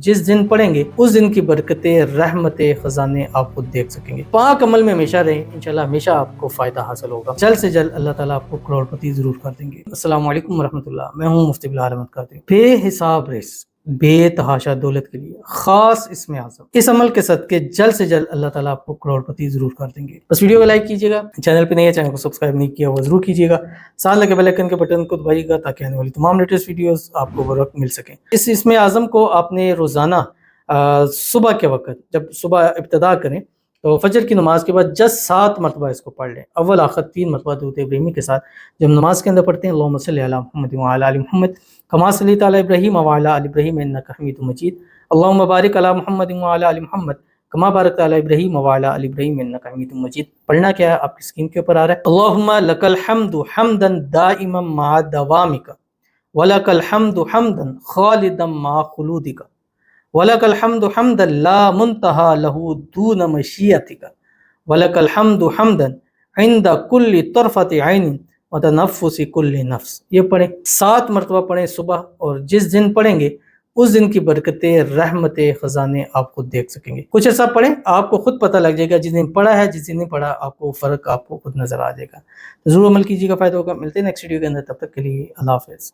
جس دن پڑھیں گے اس دن کی برکتیں، رحمتیں، خزانے آپ کو دیکھ سکیں گے۔ پاک عمل میں ہمیشہ رہیں، انشاءاللہ ہمیشہ آپ کو فائدہ حاصل ہوگا۔ جلد سے جلد اللہ تعالیٰ آپ کو کروڑ پتی ضرور کر دیں گے۔ السلام علیکم ورحمۃ اللہ، میں ہوں مفتی بلال احمد قادری۔ بے حساب رزق، بے تحاشا دولت کے لیے خاص اسم اعظم، اس عمل کے صدقے جلد سے جلد اللہ تعالیٰ آپ کو کروڑ پتی ضرور کر دیں گے۔ بس ویڈیو کو لائک کیجیے گا، چینل پہ نہیں ہے چینل کو سبسکرائب نہیں کیا وہ ضرور کیجیے گا، ساتھ لگے بیل آئیکن کے بٹن کو دبائیے گا تاکہ آنے والی تمام لیٹسٹ ویڈیوز آپ کو بر وقت مل سکیں۔ اس اسم اعظم کو آپ نے روزانہ صبح کے وقت جب صبح ابتدا کریں تو فجر کی نماز کے بعد جس 7 مرتبہ اس کو پڑھ لیں، اول آخر 3 مرتبہ درود ابراہیمی کے ساتھ جب نماز کے اندر پڑھتے ہیں اللہم صلی علی محمد وعلی آل محمد کما صلیت علی ابراہیم وعلی آل ابراہیم انک حمید مجید، اللہم بارک علی محمد وعلی آل محمد کما بارکت علی ابراہیم وعلی آل ابراہیم انک حمید مجید۔ پڑھنا کیا ہے آپ کی اسکرین کے اوپر آ رہا ہے، اللہم لک الحمد حمدا دائما مع دوامک ولک الحمد حمدا خالدا مع خلودک وَلَكَ الْحَمْدُ حَمْدًا لَا مُنْتَهَى لَهُ دُونَ مَشِيَّتِكَ وَلَكَ الْحَمْدُ حَمْدًا عِنْدَ كُلِّ طَرْفَةِ عَيْنٍ وَتَنَفُّسِ كُلِّ نَفْسٍ۔ یہ پڑھیں، 7 مرتبہ پڑھیں صبح، اور جس دن پڑھیں گے اس دن کی برکتیں، رحمتیں، خزانے آپ کو دیکھ سکیں گے۔ کچھ ایسا پڑھیں آپ کو خود پتہ لگ جائے گا، جس دن پڑھا ہے جس دن نہیں پڑھا آپ کو فرق آپ کو خود نظر آ جائے گا۔ ضرور عمل کیجیے گا، فائدہ ہوگا۔ ملتے ہیں نیکسٹ ویڈیو کے اندر، تب تک کے لیے اللہ حافظ۔